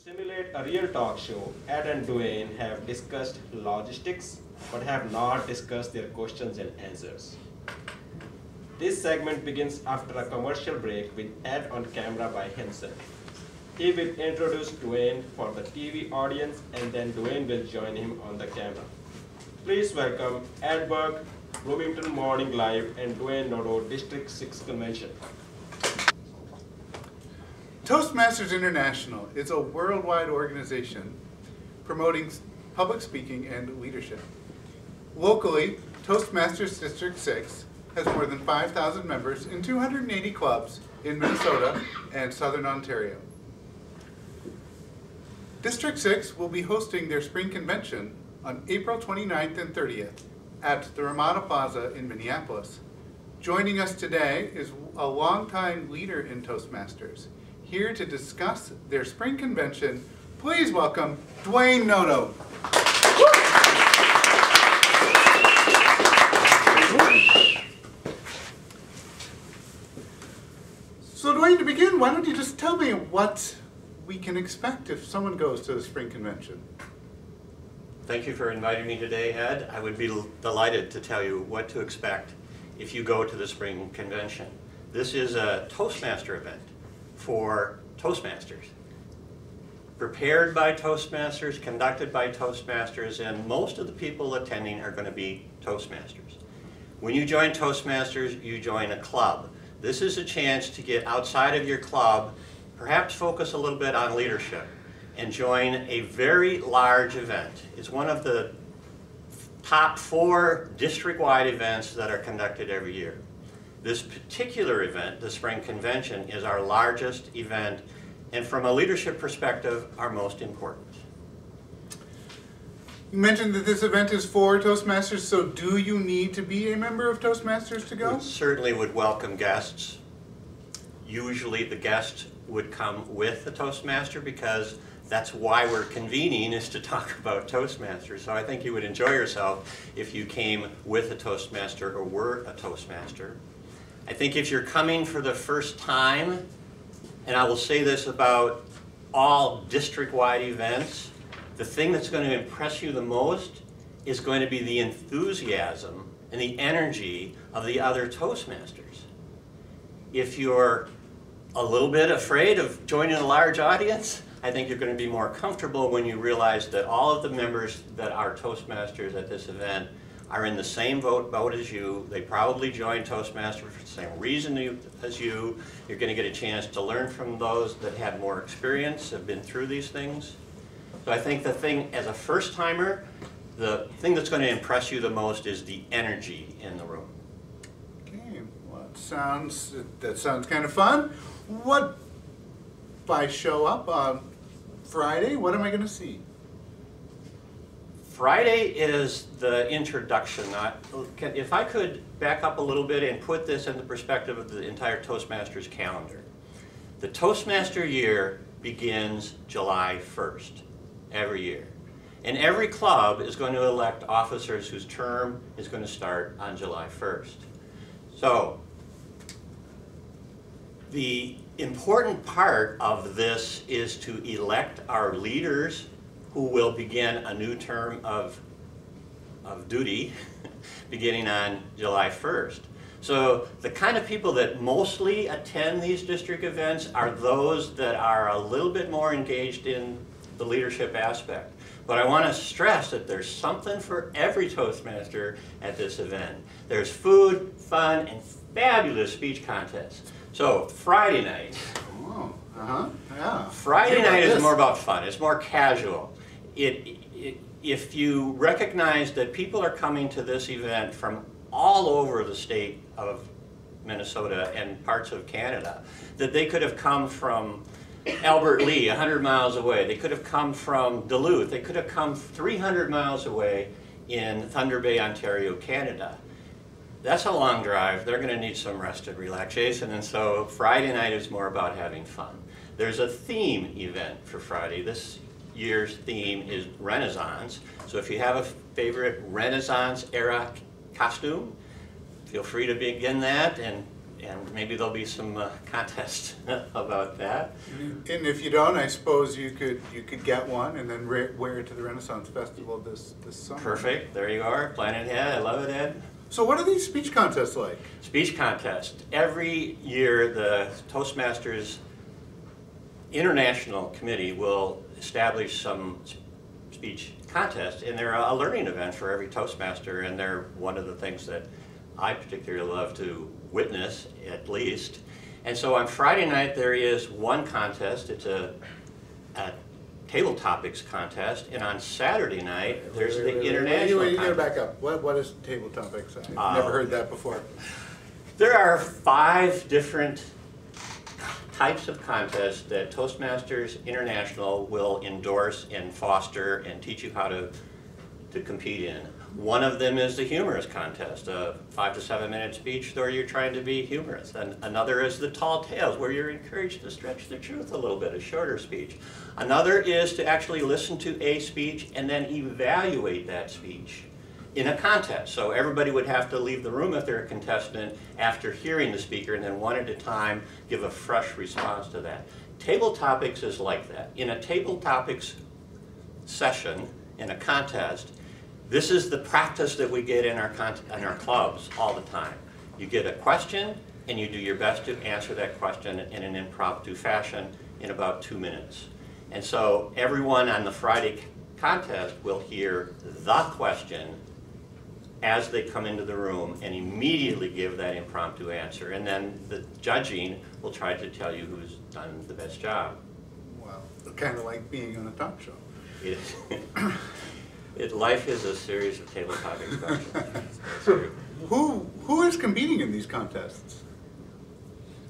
simulate a real talk show, Ed and Duane have discussed logistics, but have not discussed their questions and answers. This segment begins after a commercial break with Ed on camera by himself. He will introduce Duane for the TV audience, and then Duane will join him on the camera. Please welcome Ed Burke, Bloomington Morning Live, and Duane Noto, District 6 Convention. Toastmasters International is a worldwide organization promoting public speaking and leadership. Locally, Toastmasters District 6 has more than 5,000 members in 280 clubs in Minnesota and Southern Ontario. District 6 will be hosting their spring convention on April 29th and 30th at the Ramada Plaza in Minneapolis. Joining us today is a longtime leader in Toastmasters. Here to discuss their spring convention, please welcome Duane Noto. So Duane, to begin, why don't you just tell me what we can expect if someone goes to the spring convention? Thank you for inviting me today, Ed. I would be delighted to tell you what to expect if you go to the spring convention. This is a Toastmaster event for Toastmasters. Prepared by Toastmasters, conducted by Toastmasters, and most of the people attending are going to be Toastmasters. When you join Toastmasters, you join a club. This is a chance to get outside of your club, perhaps focus a little bit on leadership, and join a very large event. It's one of the top 4 district-wide events that are conducted every year. This particular event, the Spring Convention, is our largest event, and from a leadership perspective, our most important. You mentioned that this event is for Toastmasters, so do you need to be a member of Toastmasters to go? We certainly would welcome guests. Usually the guests would come with the Toastmaster because that's why we're convening, is to talk about Toastmasters. So I think you would enjoy yourself if you came with a Toastmaster or were a Toastmaster. I think if you're coming for the first time, and I will say this about all district-wide events, the thing that's going to impress you the most is going to be the enthusiasm and the energy of the other Toastmasters. If you're a little bit afraid of joining a large audience, I think you're going to be more comfortable when you realize that all of the members that are Toastmasters at this event are in the same boat as you. They probably joined Toastmasters for the same reason as you. You're going to get a chance to learn from those that have more experience, have been through these things. So I think the thing, as a first-timer, the thing that's going to impress you the most is the energy in the room. Okay, well, that sounds kind of fun. What, if I show up on Friday, what am I going to see? Friday is the introduction. If I could back up a little bit and put this in the perspective of the entire Toastmasters calendar. The Toastmaster year begins July 1st every year. And every club is going to elect officers whose term is going to start on July 1st. So the important part of this is to elect our leaders who will begin a new term of duty beginning on July 1st. So the kind of people that mostly attend these district events are those that are a little bit more engaged in the leadership aspect. But I want to stress that there's something for every Toastmaster at this event. There's food, fun, and fabulous speech contests. So Friday night. Oh, yeah. Friday night is more about fun. It's more casual. If you recognize that people are coming to this event from all over the state of Minnesota and parts of Canada, that they could have come from Albert Lea, 100 miles away. They could have come from Duluth. They could have come 300 miles away in Thunder Bay, Ontario, Canada. That's a long drive. They're going to need some rest and relaxation, and so Friday night is more about having fun. There's a theme event for Friday. This year's theme is Renaissance. So if you have a favorite Renaissance era costume, feel free to begin that and and maybe there'll be some contests about that. And if you don't, I suppose you could get one and then wear it to the Renaissance Festival this summer. Perfect. There you are. Plan ahead. I love it, Ed. So what are these speech contests like? Speech contest. Every year, the Toastmasters International Committee will establish some speech contests, and they're a learning event for every Toastmaster, and they're one of the things that I particularly love to witness, at least. And so on Friday night, there is one contest. It's a table topics contest, and on Saturday night, there's the international You gotta contest. back up. What is table topics? I've never heard that before. There are 5 different types of contests that Toastmasters International will endorse and foster and teach you how to compete in. One of them is the humorous contest, a 5 to 7 minute speech where you're trying to be humorous. And another is the tall tales, where you're encouraged to stretch the truth a little bit, a shorter speech. Another is to actually listen to a speech and then evaluate that speech in a contest. So everybody would have to leave the room if they're a contestant after hearing the speaker, and then one at a time give a fresh response to that. Table topics is like that. In a table topics session, in a contest, this is the practice that we get in our clubs all the time. You get a question, and you do your best to answer that question in an impromptu fashion in about 2 minutes. And so everyone on the Friday contest will hear the question as they come into the room and immediately give that impromptu answer. And then the judging will try to tell you who's done the best job. Wow, kind of like being on a talk show. Life is a series of table topics questions. So who is competing in these contests?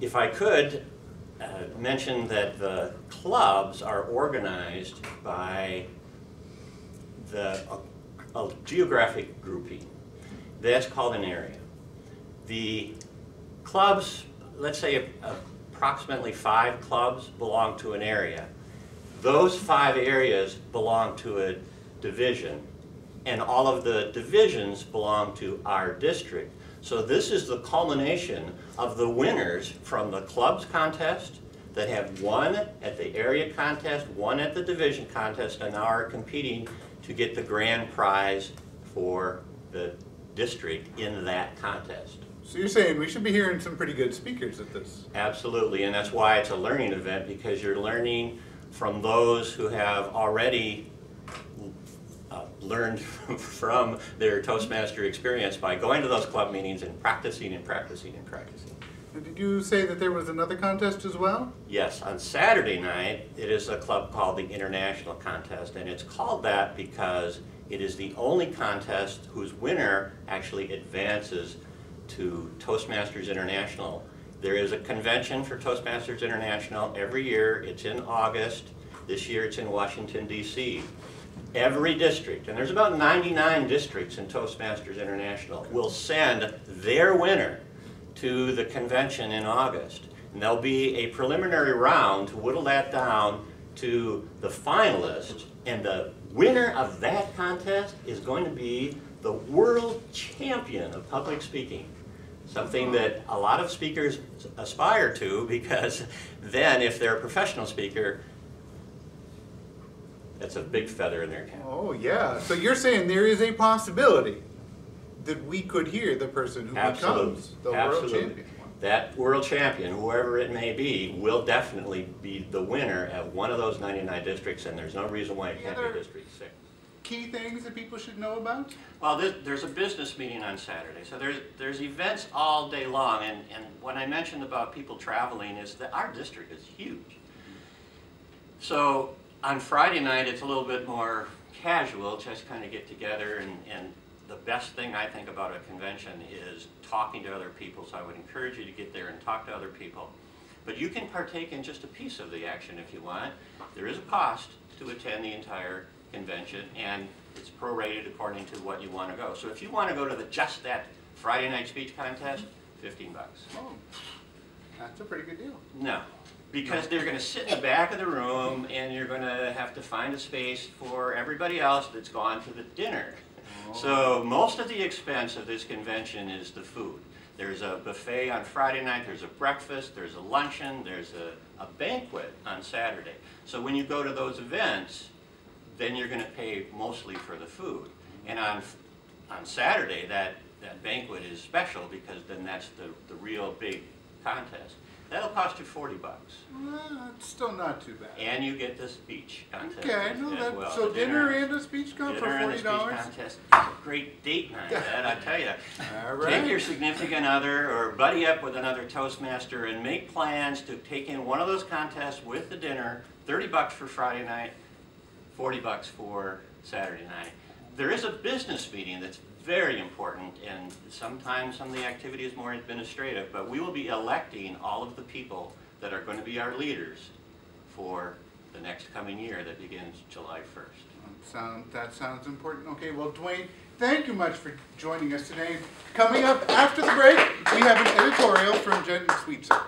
If I could mention that the clubs are organized by a geographic grouping. That's called an area. The clubs, let's say approximately 5 clubs belong to an area. Those 5 areas belong to a division, and all of the divisions belong to our district. So this is the culmination of the winners from the clubs contest that have won at the area contest, won at the division contest, and now are competing to get the grand prize for the district in that contest. So you're saying we should be hearing some pretty good speakers at this? Absolutely, and that's why it's a learning event, because you're learning from those who have already learned from their Toastmaster experience by going to those club meetings and practicing and practicing and practicing. And did you say that there was another contest as well? Yes, on Saturday night it is a club called the International Contest, and it's called that because it is the only contest whose winner actually advances to Toastmasters International. There is a convention for Toastmasters International every year. It's in August. This year it's in Washington, D.C. Every district, and there's about 99 districts in Toastmasters International, will send their winner to the convention in August. And there'll be a preliminary round to whittle that down to the finalists, and the winner of that contest is going to be the world champion of public speaking. Something that a lot of speakers aspire to, because then if they're a professional speaker, that's a big feather in their cap. Oh yeah, so you're saying there is a possibility that we could hear the person who becomes the world champion. That world champion, whoever it may be, will definitely be the winner at one of those 99 districts, and there's no reason why it can't be District 6. Key things that people should know about? Well, there's a business meeting on Saturday, so there's events all day long, and when I mentioned about people traveling, is that our district is huge. So on Friday night, it's a little bit more casual, just kind of get together, and the best thing I think about a convention is talking to other people, so I would encourage you to get there and talk to other people. But you can partake in just a piece of the action if you want. There is a cost to attend the entire convention, and it's prorated according to what you want to go. So if you want to go to just that Friday night speech contest, $15. Oh, that's a pretty good deal. No. Because they're going to sit in the back of the room, and you're going to have to find a space for everybody else that's gone to the dinner. Oh. So most of the expense of this convention is the food. There's a buffet on Friday night, there's a breakfast, there's a luncheon, there's a banquet on Saturday. So when you go to those events, then you're going to pay mostly for the food. And on Saturday, that banquet is special because then that's the real big contest. That'll cost you $40. Well, it's still not too bad. And you get this speech contest Okay, as no, well. so The dinner and a speech comp for dinner and the $40? speech contest. It's a great date night, Ed, I tell you. All right. Take your significant other or buddy up with another Toastmaster and make plans to take in one of those contests with the dinner. $30 for Friday night, $40 for Saturday night. There is a business meeting that's very important, and sometimes some of the activity is more administrative, but we will be electing all of the people that are going to be our leaders for the next coming year that begins July 1st. That sounds important. Okay, well, Duane, thank you much for joining us today. Coming up after the break, we have an editorial from Jen Sweetser.